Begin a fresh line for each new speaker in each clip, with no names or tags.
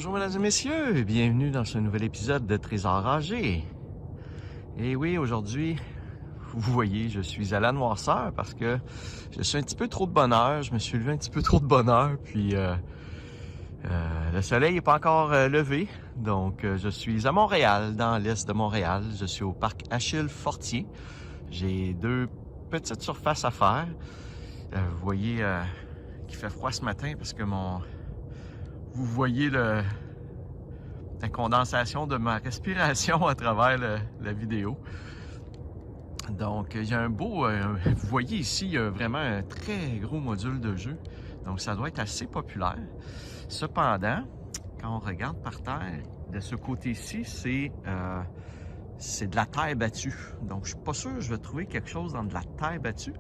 Bonjour mesdames et messieurs, bienvenue dans ce nouvel épisode de Trésor Ragé. Et oui, aujourd'hui, vous voyez, je suis à la noirceur parce que je suis un petit peu trop de bonne heure, je me suis levé un petit peu trop de bonne heure, puis le soleil n'est pas encore levé, donc je suis à Montréal, dans l'est de Montréal, je suis au parc Achille Fortier. J'ai deux petites surfaces à faire. Vous voyez qu'il fait froid ce matin parce que vous voyez la condensation de ma respiration à travers la vidéo. Donc, il y a un beau... vous voyez ici, il y a vraiment un très gros module de jeu. Donc, ça doit être assez populaire. Cependant, quand on regarde par terre, de ce côté-ci, c'est de la terre battue. Donc, je suis pas sûr que je vais trouver quelque chose dans de la terre battue,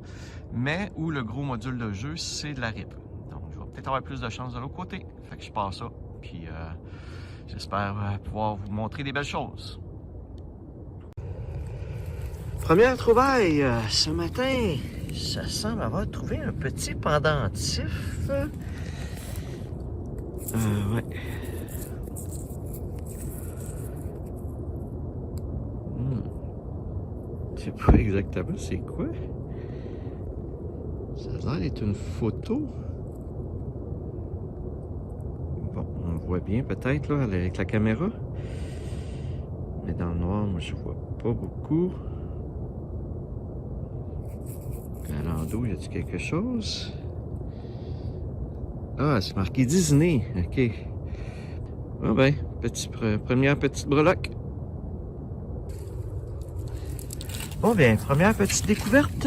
mais où le gros module de jeu, c'est de la RIP. Donc, je vais peut-être avoir plus de chance de l'autre côté. Fait que je pars ça. Puis, j'espère pouvoir vous montrer des belles choses. Première trouvaille ce matin, ça semble avoir trouvé un petit pendentif. Ouais. Je sais pas exactement c'est quoi. Ça a l'air d'être une photo. Bon, on le voit bien peut-être là avec la caméra. Mais dans le noir, moi je vois pas beaucoup. À l'endos, y a-t-il quelque chose? Ah, c'est marqué Disney. OK. Ah ben, première petite breloque. Bon bien, première petite découverte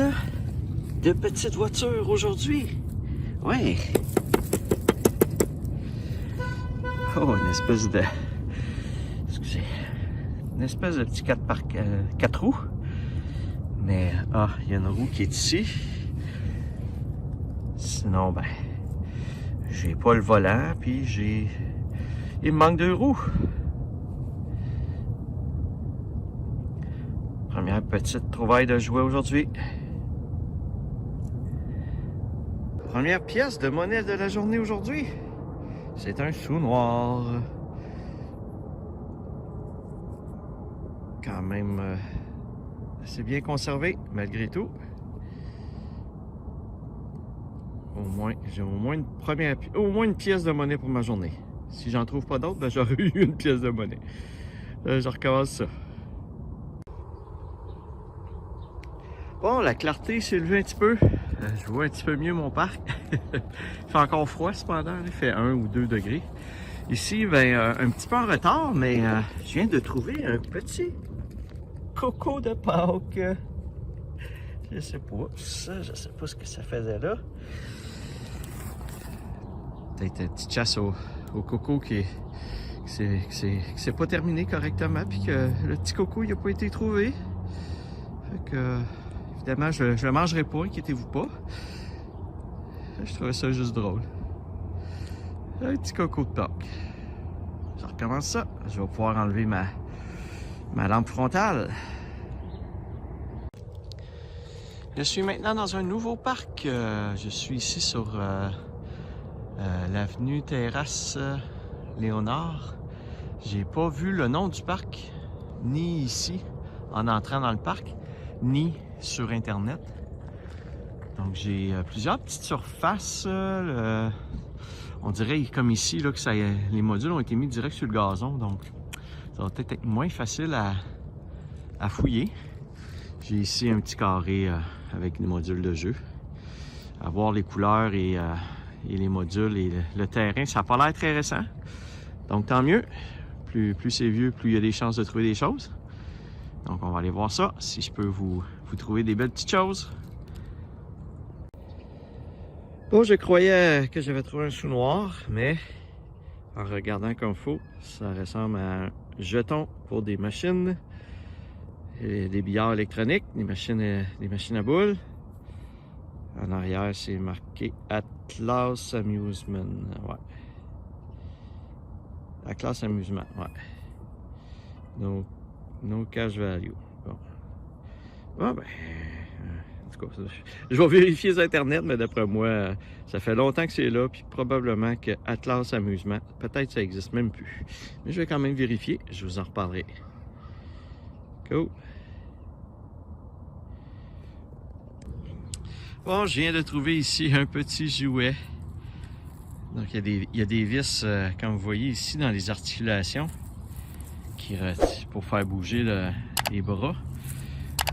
de petite voiture aujourd'hui. Ouais. Oh, une espèce de... Excusez. Une espèce de petit 4x4 roues. Mais, il y a une roue qui est ici. Sinon, ben, j'ai pas le volant, puis il me manque 2 roues. Première petite trouvaille de jouet aujourd'hui. Première pièce de monnaie de la journée aujourd'hui. C'est un sou noir. Quand même assez bien conservé, malgré tout. J'ai au moins une pièce de monnaie pour ma journée. Si j'en trouve pas d'autres, ben j'aurais eu une pièce de monnaie. Je recommence ça. Bon, la clarté s'est levée un petit peu. Je vois un petit peu mieux mon parc. Il fait encore froid cependant, il fait 1 ou 2 degrés. Ici, ben, un petit peu en retard, mais je viens de trouver un petit coco de Pâques. Je sais pas, je sais pas ce que ça faisait là. Peut-être une petite chasse au coco qui s'est pas terminé correctement, puis que le petit coco il n'a pas été trouvé. Fait que, évidemment, je le mangerai pas, inquiétez-vous pas. Je trouvais ça juste drôle. Un petit coco de Pâques. Je recommence ça. Je vais pouvoir enlever ma lampe frontale. Je suis maintenant dans un nouveau parc. Je suis ici sur l'avenue Terrasse Léonard. J'ai pas vu le nom du parc, ni ici, en entrant dans le parc, ni sur Internet. Donc j'ai plusieurs petites surfaces. On dirait comme ici là, que les modules ont été mis direct sur le gazon. Donc ça va peut-être être moins facile à fouiller. J'ai ici un petit carré avec des modules de jeu. À voir les couleurs et les modules et le terrain, ça n'a pas l'air très récent. Donc tant mieux. Plus c'est vieux, plus il y a des chances de trouver des choses. Donc on va aller voir ça, si je peux vous trouver des belles petites choses. Bon, je croyais que j'avais trouvé un sou noir, mais en regardant comme il faut, ça ressemble à un jeton pour des machines, et des billards électroniques, des machines à boules. En arrière, c'est marqué Atlas Amusement. Ouais. Atlas Amusement, ouais. No cash value. Bon. Bon, ben, tout cas, je vais vérifier sur Internet, mais d'après moi, ça fait longtemps que c'est là, puis probablement que Atlas Amusement, peut-être ça existe même plus. Mais je vais quand même vérifier, je vous en reparlerai. Cool. Bon, je viens de trouver ici un petit jouet. Donc, il y a des vis, comme vous voyez ici, dans les articulations, pour faire bouger les bras,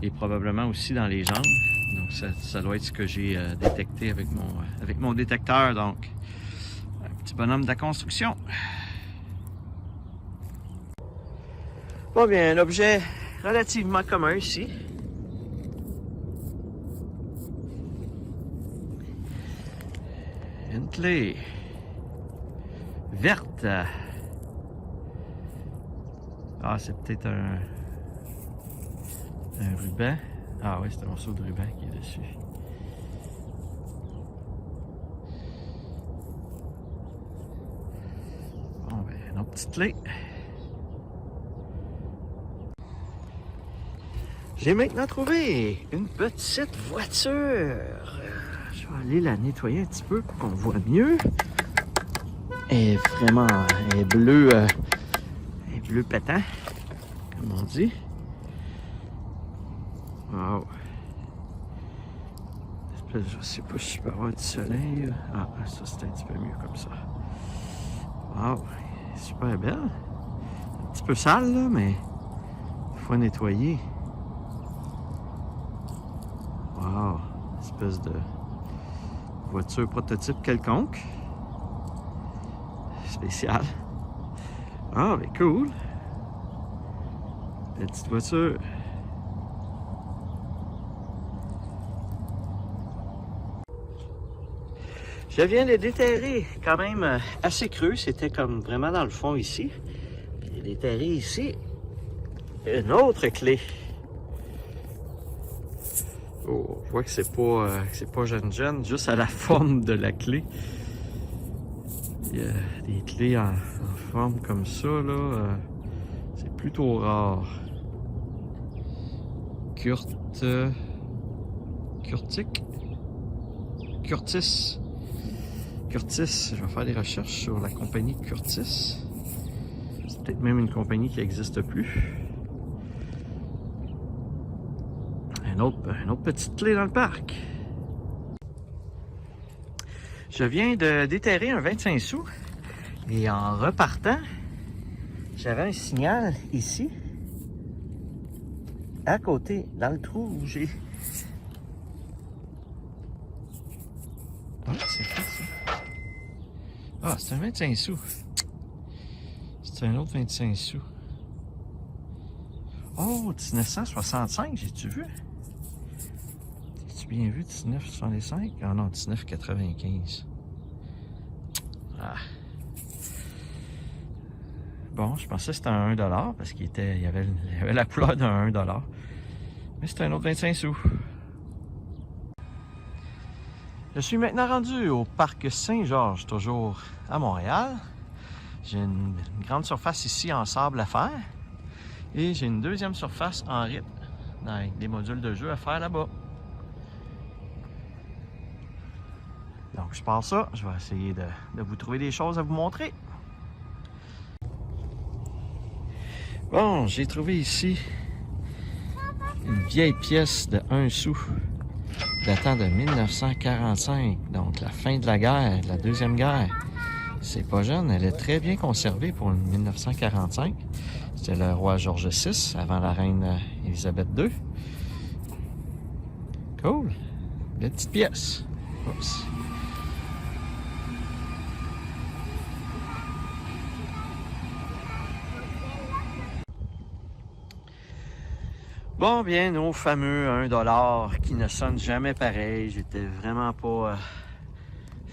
et probablement aussi dans les jambes. Donc, ça doit être ce que j'ai détecté avec mon détecteur. Donc, un petit bonhomme de la construction. Bon, bien, un objet relativement commun ici. Une clé verte. Ah, c'est peut-être un ruban. Ah oui, c'est un morceau de ruban qui est dessus. Bon, ben, une autre petite clé. J'ai maintenant trouvé une petite voiture. Je vais aller la nettoyer un petit peu pour qu'on voit mieux. Elle est vraiment, elle est bleu pétant, comme on dit. Wow. Je sais pas si je peux avoir du soleil. Ah, ça c'est un petit peu mieux comme ça. Wow, super belle. Un petit peu sale là, mais il faut nettoyer. Wow, espèce de voiture prototype quelconque. Spécial. Ah, mais cool. La petite voiture. Je viens de déterrer quand même assez creux. C'était comme vraiment dans le fond ici. J'ai déterré ici une autre clé. Oh, on voit que c'est pas jeune, juste à la forme de la clé. Il y a des clés en forme comme ça, là. C'est plutôt rare. Curtis, je vais faire des recherches sur la compagnie Curtis. C'est peut-être même une compagnie qui n'existe plus. Une autre petite clé dans le parc. Je viens de déterrer un 25 sous et en repartant, j'avais un signal ici, à côté, dans le trou où j'ai... Ah, c'est quoi ça? Ah, c'est un 25 sous. C'est un autre 25 sous. Oh, 1965, j'ai-tu vu? As-tu bien vu 1965? Ah non, 1995. Ah. Bon, je pensais que c'était un 1$ parce qu'il y avait la couleur d'un 1$. Mais c'était un autre 25 sous. Je suis maintenant rendu au parc Saint-Georges, toujours à Montréal. J'ai une grande surface ici en sable à faire. Et j'ai une deuxième surface en rythme, avec des modules de jeu à faire là-bas. Donc je pars ça, je vais essayer de vous trouver des choses à vous montrer. Bon, j'ai trouvé ici une vieille pièce de 1 sou datant de 1945, donc la fin de la guerre, de la Deuxième Guerre. C'est pas jeune, elle est très bien conservée pour 1945. C'était le roi George VI avant la reine Élisabeth II. Cool, belle petite pièce. Oups. Bon, bien, nos fameux 1$ qui ne sonnent jamais pareil. J'étais vraiment pas...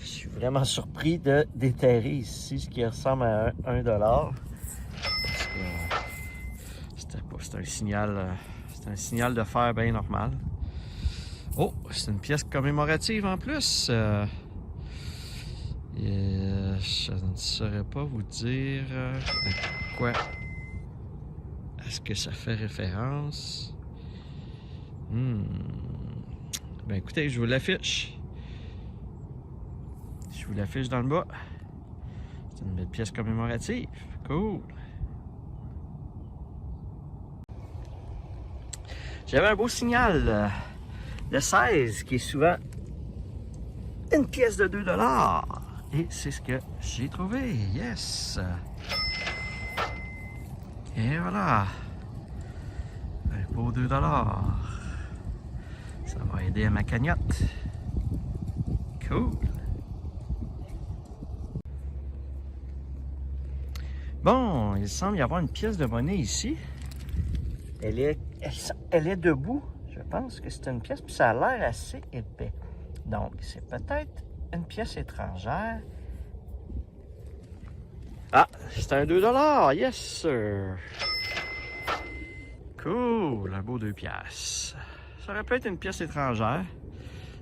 je suis vraiment surpris de déterrer ici ce qui ressemble à un 1$. Parce que c'est un signal de fer bien normal. Oh, c'est une pièce commémorative en plus. Je ne saurais pas vous dire à quoi est-ce que ça fait référence. Ben écoutez, je vous l'affiche. Je vous l'affiche dans le bas. C'est une belle pièce commémorative. Cool. J'avais un beau signal de 16 qui est souvent une pièce de 2 $. Et c'est ce que j'ai trouvé. Yes! Et voilà. Un beau 2 $. Ça va aider à ma cagnotte. Cool. Bon, il semble y avoir une pièce de monnaie ici. Elle est debout. Je pense que c'est une pièce, puis ça a l'air assez épais. Donc, c'est peut-être une pièce étrangère. Ah, c'est un 2 $. Yes, sir. Cool, un beau 2 piastres. Ça aurait pu être une pièce étrangère.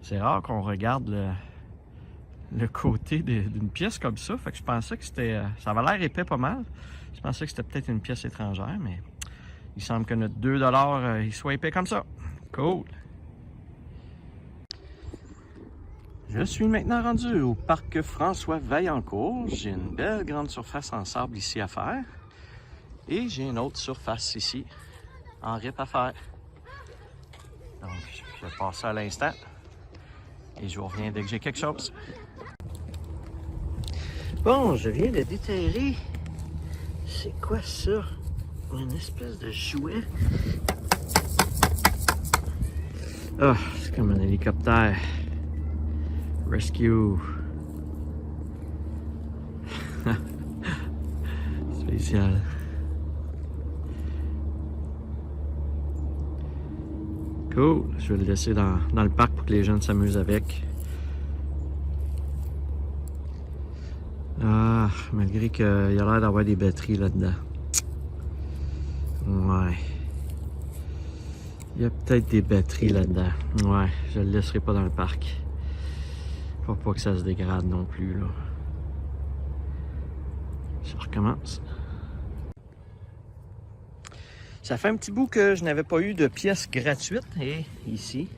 C'est rare qu'on regarde le côté d'une pièce comme ça. Fait que je pensais que c'était... ça avait l'air épais pas mal. Je pensais que c'était peut-être une pièce étrangère, mais il semble que notre 2 $, il soit épais comme ça. Cool. Je suis maintenant rendu au parc François Vaillancourt. J'ai une belle grande surface en sable ici à faire. Et j'ai une autre surface ici en rip à faire. Donc, je vais passer à l'instant. Et je vous reviens dès que j'ai quelque chose. Bon, je viens de déterrer. C'est quoi ça? Une espèce de jouet. Ah, c'est comme un hélicoptère. Rescue. Spécial. Cool. Je vais le laisser dans le parc pour que les jeunes s'amusent avec. Ah, malgré qu'il y a l'air d'avoir des batteries là-dedans. Ouais. Il y a peut-être des batteries là-dedans. Ouais, je le laisserai pas dans le parc. Faut pas que ça se dégrade non plus, là. Je recommence. Ça fait un petit bout que je n'avais pas eu de pièces gratuites. Et ici,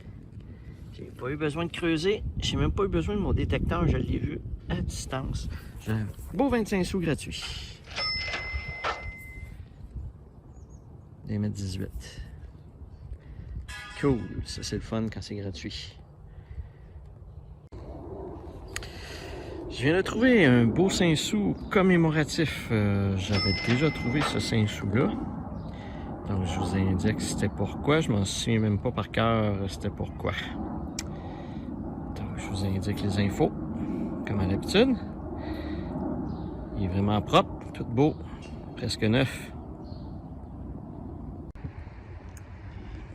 j'ai pas eu besoin de creuser. J'ai même pas eu besoin de mon détecteur. Je l'ai vu à distance. J'ai un beau 25 sous gratuit. Des mètres 18. Cool. Ça, c'est le fun quand c'est gratuit. Je viens de trouver un beau 5 sous commémoratif. J'avais déjà trouvé ce 5 sous-là. Donc, je vous indique c'était pourquoi. Je m'en souviens même pas par cœur c'était pourquoi. Donc, je vous indique les infos, comme à l'habitude. Il est vraiment propre, tout beau, presque neuf.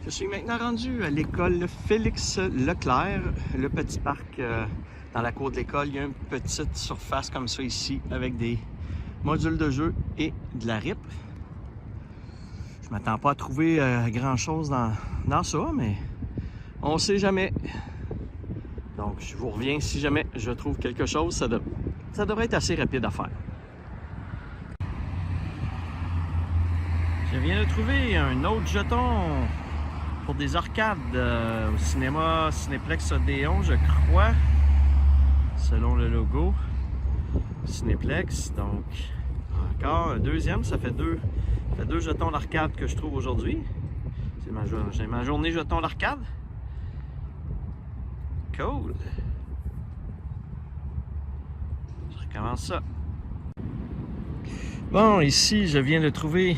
Je suis maintenant rendu à l'école Félix Leclerc, le petit parc dans la cour de l'école. Il y a une petite surface comme ça ici avec des modules de jeu et de la RIP. Je m'attends pas à trouver grand-chose dans ça, mais on sait jamais. Donc, je vous reviens si jamais je trouve quelque chose. Ça devrait être assez rapide à faire. Je viens de trouver un autre jeton pour des arcades au cinéma Cinéplex Odéon, je crois, selon le logo Cinéplex. Donc, encore un deuxième, ça fait deux jetons d'arcade que je trouve aujourd'hui. C'est ma journée jetons d'arcade. Cool. Je recommence ça. Bon, ici, je viens de trouver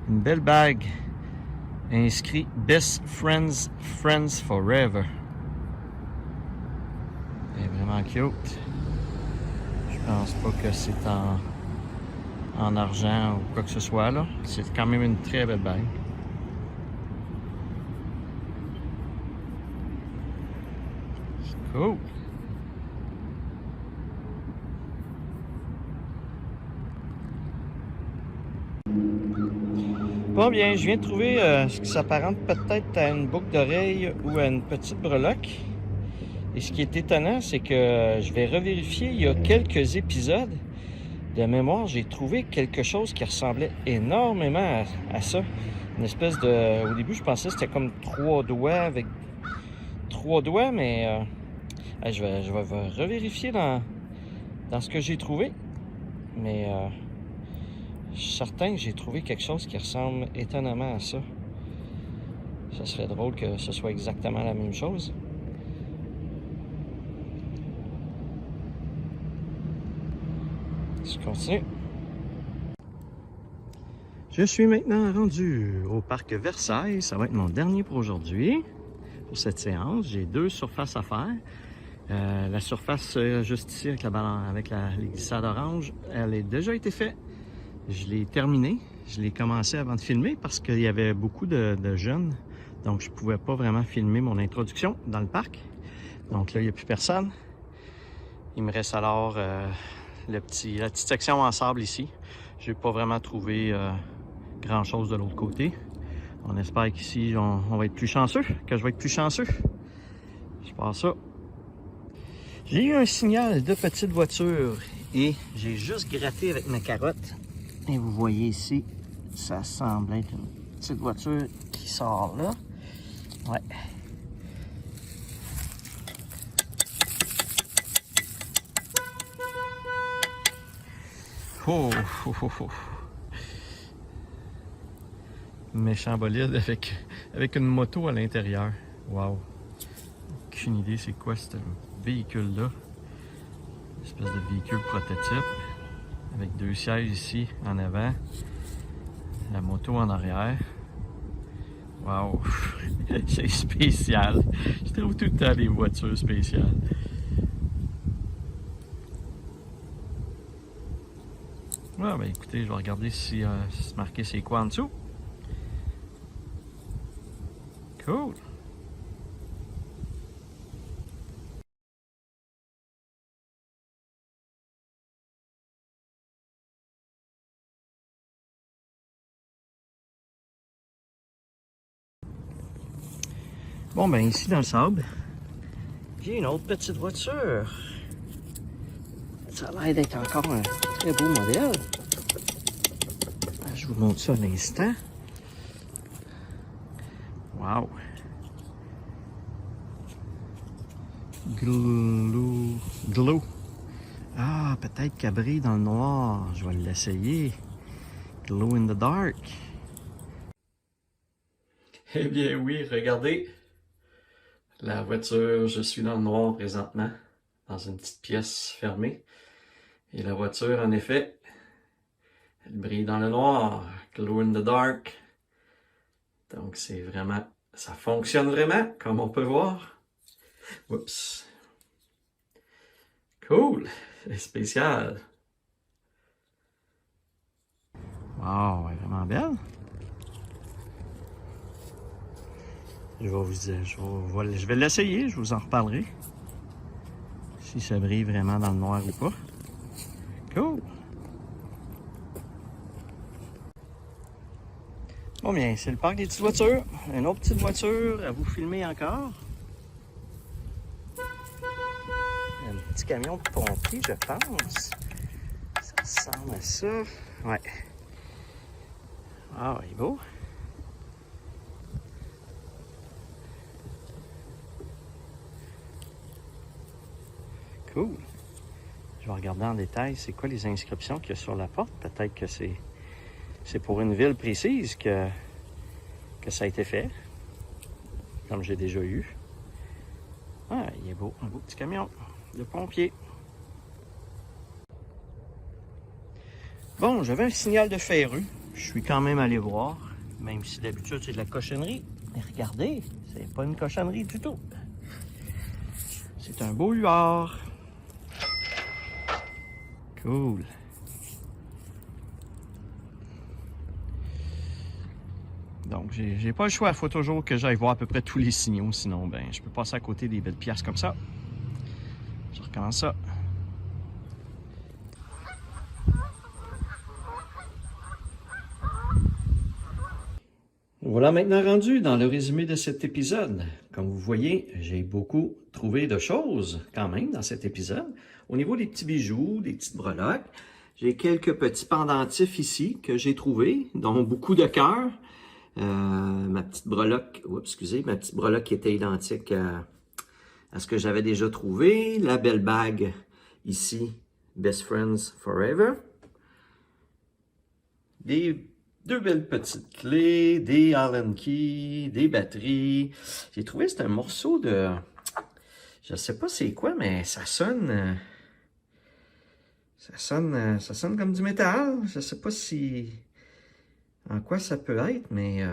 une belle bague inscrit Best Friends, Friends Forever. Elle est vraiment cute. Je pense pas que c'est en argent ou quoi que ce soit là. C'est quand même une très belle bague. C'est cool. Bon bien, je viens de trouver ce qui s'apparente peut-être à une boucle d'oreille ou à une petite breloque. Et ce qui est étonnant, c'est que je vais revérifier, il y a quelques épisodes de mémoire, j'ai trouvé quelque chose qui ressemblait énormément à ça. Une espèce de... Au début, je pensais que c'était comme 3 doigts avec
3 doigts, mais je vais revérifier dans ce que j'ai trouvé. Mais je suis certain que j'ai trouvé quelque chose qui ressemble étonnamment à ça. Ça serait drôle que ce soit exactement la même chose. Je continue. Je suis maintenant rendu au parc Versailles. Ça va être mon dernier pour aujourd'hui, pour cette séance. J'ai 2 surfaces à faire. La surface juste ici avec les glissades oranges, elle a déjà été faite. Je l'ai terminée. Je l'ai commencé avant de filmer parce qu'il y avait beaucoup de jeunes. Donc, je ne pouvais pas vraiment filmer mon introduction dans le parc. Donc là, il n'y a plus personne. Il me reste alors la petite section en sable ici. Je n'ai pas vraiment trouvé grand-chose de l'autre côté. On espère qu'ici, on va être plus chanceux, que je vais être plus chanceux. Je pense ça. J'ai eu un signal de petite voiture et j'ai juste gratté avec ma carotte. Et vous voyez ici, ça semble être une petite voiture qui sort là. Ouais. Oh, oh, oh, oh. Méchant bolide avec une moto à l'intérieur. Wow. Aucune idée c'est quoi ce véhicule-là. Espèce de véhicule prototype. Avec 2 sièges ici en avant. La moto en arrière. Wow. C'est spécial. Je trouve tout le temps des voitures spéciales. Ouais, ben écoutez, je vais regarder si c'est marqué c'est quoi en dessous. Cool. Bon, ben ici dans le sable, j'ai une autre petite voiture. Ça a l'air d'être encore un très beau modèle. Je vous montre ça à l'instant. Wow. Glow. Ah, peut-être qu'elle brille dans le noir. Je vais l'essayer. Glow in the dark. Eh bien oui, regardez. La voiture, je suis dans le noir présentement, dans une petite pièce fermée. Et la voiture, en effet, elle brille dans le noir. Glow in the dark. Donc c'est vraiment, ça fonctionne vraiment, comme on peut voir. Oups. Cool. C'est spécial. Wow, elle est vraiment belle. Je vais l'essayer, je vous en reparlerai. Si ça brille vraiment dans le noir ou pas. Cool. Bon bien, c'est le parc des petites voitures. Une autre petite voiture à vous filmer encore. Un petit camion de pompier, je pense. Ça ressemble à ça. Ouais. Ah, il est beau. Cool. Je vais regarder en détail c'est quoi les inscriptions qu'il y a sur la porte. Peut-être que c'est pour une ville précise que ça a été fait. Comme j'ai déjà eu. Ah, il est beau. Un beau petit camion de pompier. Bon, j'avais un signal de ferreux. Je suis quand même allé voir. Même si d'habitude c'est de la cochonnerie. Mais regardez, c'est pas une cochonnerie du tout. C'est un beau huard. Cool. Donc, j'ai pas le choix. Il faut toujours que j'aille voir à peu près tous les signaux. Sinon, ben, je peux passer à côté des belles pièces comme ça. Je recommence ça. Voilà maintenant rendu dans le résumé de cet épisode. Comme vous voyez, j'ai beaucoup trouvé de choses quand même dans cet épisode. Au niveau des petits bijoux, des petites breloques, j'ai quelques petits pendentifs ici que j'ai trouvés, dont beaucoup de cœurs. Ma petite breloque qui était identique à ce que j'avais déjà trouvé. La belle bague ici, Best Friends Forever. Deux belles petites clés, des Allen Key, des batteries. J'ai trouvé c'est un morceau de... Je sais pas c'est quoi, mais ça sonne... Ça sonne comme du métal. Je sais pas si... En quoi ça peut être, mais...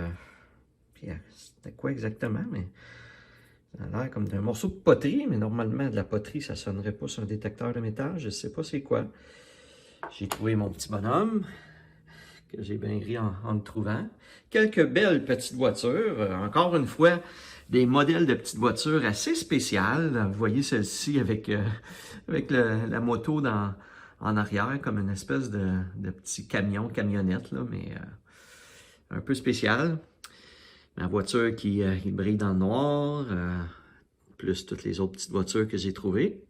C'était quoi exactement, mais... Ça a l'air comme d'un morceau de poterie, mais normalement, de la poterie, ça sonnerait pas sur un détecteur de métal. Je sais pas c'est quoi. J'ai trouvé mon petit bonhomme, que j'ai bien ri en le trouvant. Quelques belles petites voitures. Encore une fois, des modèles de petites voitures assez spéciales. Vous voyez celle-ci avec la moto en arrière, comme une espèce de petit camion, camionnette, là, mais un peu spécial. Ma voiture qui brille dans le noir, plus toutes les autres petites voitures que j'ai trouvées.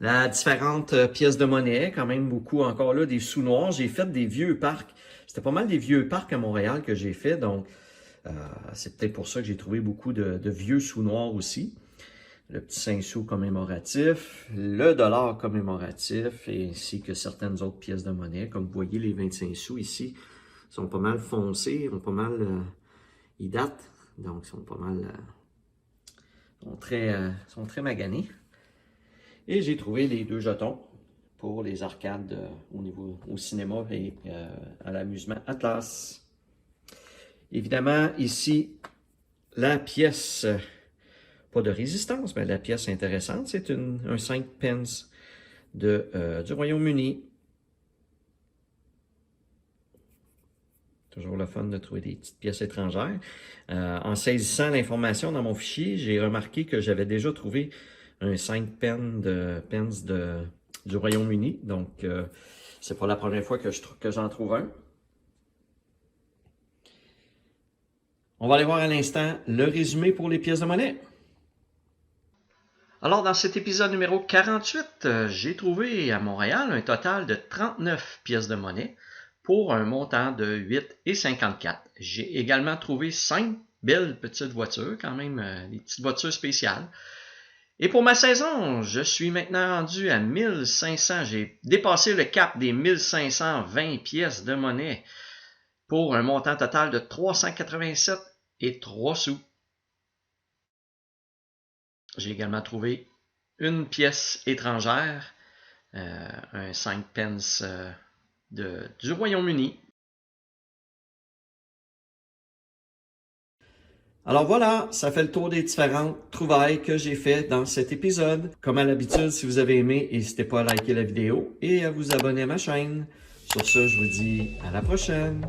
La différentes pièces de monnaie, quand même beaucoup encore là, des sous noirs. J'ai fait des vieux parcs. C'était pas mal des vieux parcs à Montréal que j'ai fait, donc c'est peut-être pour ça que j'ai trouvé beaucoup de vieux sous noirs aussi. Le petit 5 sous commémoratif, le dollar commémoratif, ainsi que certaines autres pièces de monnaie. Comme vous voyez, les 25 sous ici sont pas mal foncés, ils datent, donc sont pas mal, sont très maganés. Et j'ai trouvé les 2 jetons pour les arcades au cinéma et à l'amusement Atlas. Évidemment, ici, la pièce, pas de résistance, mais la pièce intéressante, c'est un 5 pence du Royaume-Uni. Toujours le fun de trouver des petites pièces étrangères. En saisissant l'information dans mon fichier, j'ai remarqué que j'avais déjà trouvé un 5 pence du Royaume-Uni. Donc, c'est pas la première fois que j'en trouve un. On va aller voir à l'instant le résumé pour les pièces de monnaie. Alors, dans cet épisode numéro 48, j'ai trouvé à Montréal un total de 39 pièces de monnaie pour un montant de 8,54. J'ai également trouvé 5 belles petites voitures, quand même des petites voitures spéciales. Et pour ma saison, je suis maintenant rendu à 1500. J'ai dépassé le cap des 1520 pièces de monnaie pour un montant total de 387 et 3 sous. J'ai également trouvé une pièce étrangère, un 5 pence du Royaume-Uni. Alors voilà, ça fait le tour des différentes trouvailles que j'ai fait dans cet épisode. Comme à l'habitude, si vous avez aimé, n'hésitez pas à liker la vidéo et à vous abonner à ma chaîne. Sur ce, je vous dis à la prochaine.